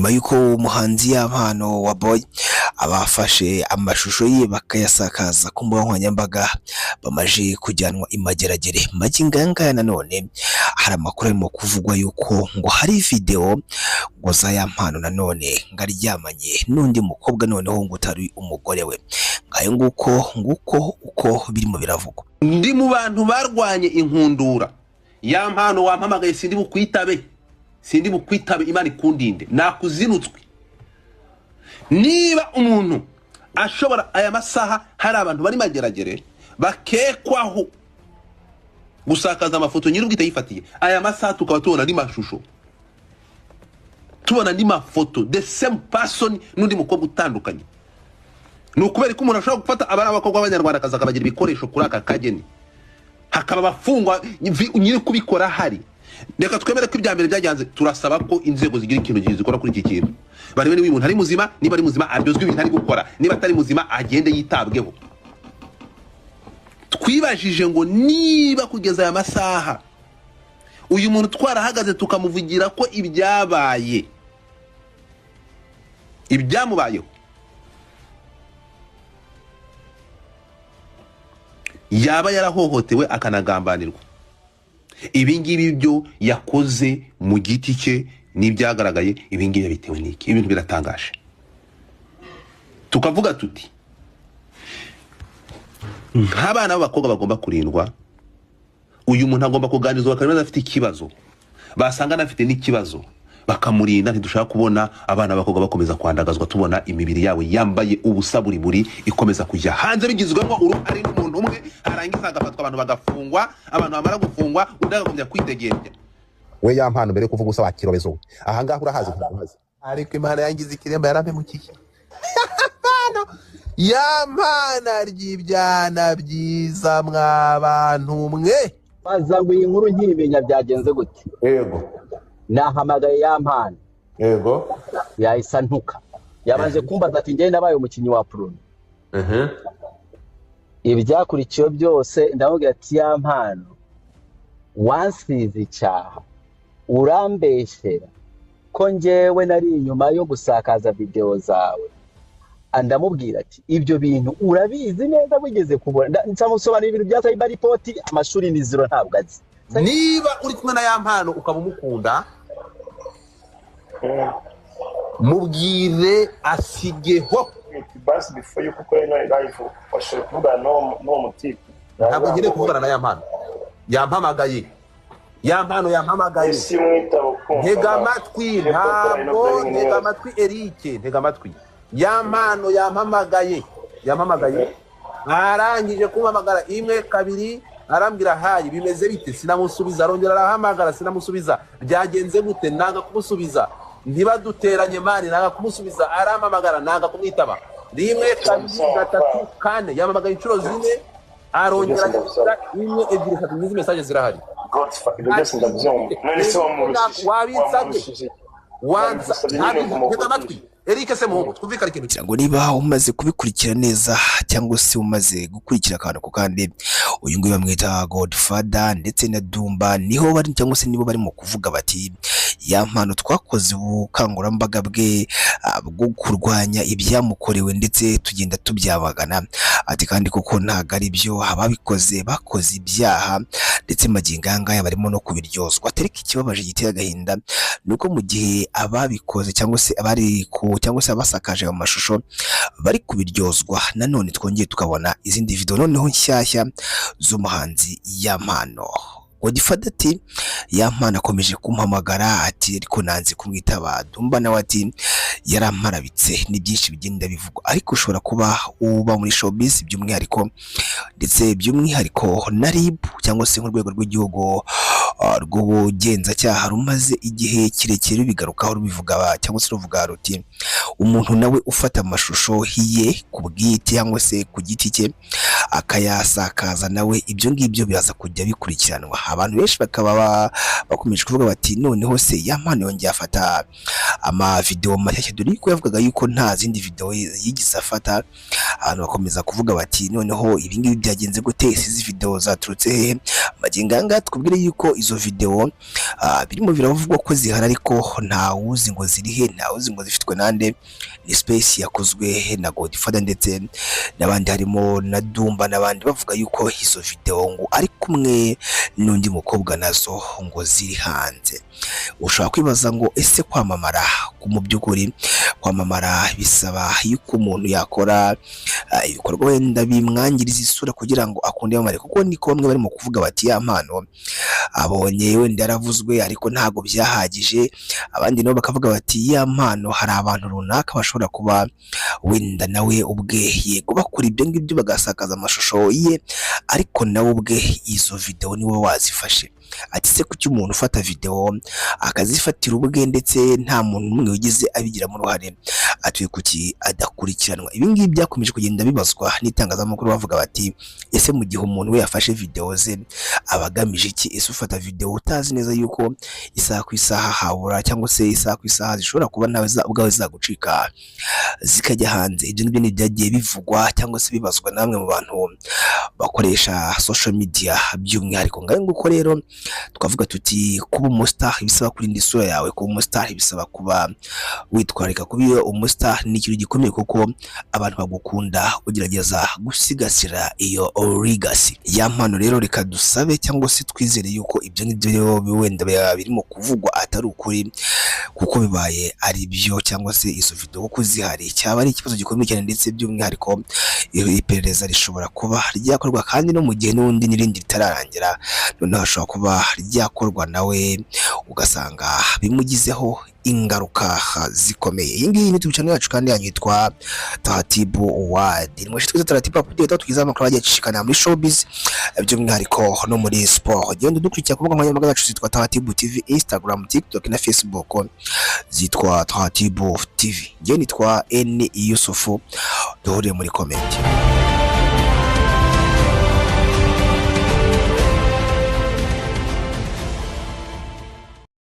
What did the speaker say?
nyuma y'uko umuhanzi Yampano wa Boy abafashe amashusho ye bakayasakaza ku mbuga nkoranyambaga bamaje kujyanwa imageragere. Magingo aya ngaya nanone hari amakuru arimo kuvugwa yuko ngo hari video ngo za Yampano nanone ngo aryamanye n'undi mukobwa noneho ngo utari umugore we. Ngayo nguko uko birimo biravugwa. Ndi mu bantu barwanye inkundura. Yampano wampamagaye sindi bukwitabe Imana ikundinde nakuzinutswe. Niba umuntu ashobora aya masaha hari abantu bari mageragere bakekwaho gusakaza amafoto nyir'ubwite yifatiye aya masaha tukaba tubona ndi mashusho, tubona ndi mafoto the same person n'undi mukobwa utandukanye. Nukubera ko umuntu ashobora gufata abana b'abakobwa b'Abanyarwanda akabagira ibikoresho kuri aka kageni hakaba bafungwa nyiri kubikora hari. Reka twemere ko ibyambere byagenze, turasaba ko inzego zigira ikintu gizikora kuri iki kintu. Barebe niba umuntu ari muzima, niba ari muzima abyozwe ibintu ari gukora, niba atari muzima agende yitabweho. Twibajije ngo niba kugeza aya masaha uyu muntu twarahagaze tukamuvugira ko ibyamubayeho yaba yarahohotewe akanagambanirwa. Ibi ngibi byo yakoze mu giti cye n'ibyagaragaye, ibi ngibi bitewe n'iki? Ibintu biratangaje. Tukavuga tuti nk'abana b'abakobwa bagomba kurindwa, uyu muntu agomba kuganizwa bakaba afite ikibazo, basanga nafite n'ikibazo bakamurinda. Ntidushaka kubona abana b'abakobwa bakomeza kwandagazwa, tubona imibiri yawe yambaye ubusa buri ikomeza kujya hanze bigizwemo uruhare n'umuntu umwe, arangiza agafatwa abantu bagafungwa, abantu bamara gufungwa undi agakomeza kwidegenja. We Yampano mbere kuvuga usa wakirobezo aha ngaho urahazi kumaze, ariko Imana yangize ikiremba yarampemukiye. Yampano ry'ibyana byiza mw'abantu mwe. Baza ngo iyi nkuru nkimenya byagenze gute? Yego nahamagaye Yampano. Yego yahise ntuka, yabanje kumbaza ati njye nabaye umukinnyi wa Pruno. Ibyakurikiye byose ndamubwira ati Yampano wansize icyaha, urambeshera ko njyewe nari inyuma yo gusakaza video zawe. Andamubwira ati ibyo bintu urabizi neza wigeze kubona. Nsamusobanura ibintu bya cyber report, amashuri ni zero ntabwo azi. Niba uri kumwe na Yampano ukaba umukunda, mubwire asigeho. Basi before you kuko live washoye kuvuga no mutipe. Ntabwo ngire kuvugana na Yampano. Yampamagaye. Yampano yampamagaye. Ntega amatwi, ntabwo ntega amatwi Eric, ntega amatwi. Yampano yampamagaye. Arangije kumpamagara imwe kabiri, arambwira hayi bimeze bite, sinamusubiza. Arongera arahamagara sinamusubiza. Byagenze gute? Nanga kumusubiza. Ntibaduteranye mani, nanga kumusubiza. Arampamagara nanga kumwitaba. Rimwe kabiri gatatu kane, yampamagaye inshuro zine. Arongera imwe ebyiri gatatu, izi message zirahari. Wabitsage wanza ntega amatwi Eric se muhungu twumvikana ikintu cyangwa niba umaze kubikurikira neza cyangwa se umaze gukurikira akantu ko kandi uyu nguyu bamwita Godfather ndetse na Dumba niho bari cyangwa se nibo barimo kuvuga bati Yampano twakoze ubukangurambaga bwe bwo kurwanya ibyamukorewe ndetse tugenda tubyabagana. Ati kandi kuko ntago ari byo ababikoze bakoze ibyaha ndetse magingo aya ngaya barimo no kubiryozwa. Tereka ikibabaje giteye agahinda nuko mu gihe ababikoze cyangwa se abasakaje mu mashusho bari kubiryozwa, nanone twongeye tukabona izindi video noneho nshyashya z'umuhanzi Yampano. Godfather ati Yampano akomeje kumpamagara ati ariko nanze kumwitaba. Dumba nawe ati yaramparabitse. Ni byinshi bigenda bivugwa, ariko ushobora kuba uba muri showbiz by'umwihariko ndetse by'umwihariko na RIB cyangwa se nk'urwego rw'igihugu rw'ubugenzacyaha rumaze igihe kirekire bigarukaho rubivuga cyangwa se ruvuga ruti umuntu nawe ufata amashusho ye ku bwite cyangwa se ku giti cye akayasakaza, nawe ibyo ngibyo biraza kujya bikurikiranwa. Abantu benshi bakaba bakomeje kuvuga bati noneho se Yampano yongeye afata ama video mashyashya, dore ko yavugaga yuko nta zindi video yigeze afata abantu bakomeza kuvuga bati noneho ibi ngibi byagenze gute, izi video zaturutse hehe? Magingo anga twubwire yuko izo video birimo biravugwa ko zihari ariko nta wuzi ngo ziri he, nta wuzi ngo zifitwe nande. Ni space yakozwe na Godfather ndetse n'abandi harimo na Dumba n'abandi bavuga yuko izo video ngo ari kumwe n'undi mukobwa nazo ngo ziri hanze. Ushobora kwibaza ngo ese kwamamara mu by'ukuri kwamamara bisaba yuko umuntu yakora ibikorwa wenda bimwangiriza isura kugira ngo akunde yamamare, kuko niko bamwe barimo kuvuga bati ya mpano abonye wenda yaravuzwe ariko ntago byahagije. Abandi nabo bakavuga bati ya mpano hari abantu runaka bashobora kuba wenda nawe ubwe yego bakora ibyo ngibyo bagasakaza amashusho ye, ariko nawe ubwe izo video niwe wazifashe. Ati se kuki umuntu ufata video akazifatira ubwe ndetse nta muntu n'umwe ugize abigiramo uruhare, atuye kuki adakurikiranwa? Ibi ngibi byakomeje kugenda bibazwa n'itangazamakuru bavuga bati ese mu gihe umuntu we yafashe video ze abagamije iki? Ese ufata video utazi neza yuko isaha ku isaha habura cyangwa se isaha ku isaha zishobora kuba nawe ubwawe zagucika zikajya hanze? Ibyo ngibyo ni byagiye bivugwa cyangwa se bibazwa namwe mu bantu bakoresha social media by'umwihariko. Ngaho nguko rero twavuga tuti kuba umustar bisaba kurinda isura yawe, kuba umustar bisaba kuba witwarika. Kuba umustar ni ikintu gikomeye kuko abantu bagukunda ugerageza gusigasira iyo legacy. Ya mpano rero reka dusabe cyangwa se twizere yuko ibyo ngibyo wenda birimo kuvugwa atari ukuri, kuko bibaye ari byo cyangwa se izo video kuko zihari cyaba ari ikibazo gikomeye cyane, ndetse by'umwihariko iperereza rishobora kuba ryakorwa kandi no mu gihe n'undi n'irindi ritararangira, noneho hashobora kuba ryakorwa nawe ugasanga bimugizeho ingaruka zikomeye. Iyi ngiyi ni tubicanira yacu kandi yanyitwa Taratibu Wadi. Mwashi twiza Taratibu update tugize amakuru agiye acishikana muri showbiz by'umwihariko no muri sport. Genda dukurikira kuvuga nkoranyambaga zacu zitwa Taratibu TV, Instagram, TikTok na Facebook zitwa Taratibu TV. Genda nitwa N Yusufu, duhure muri comment.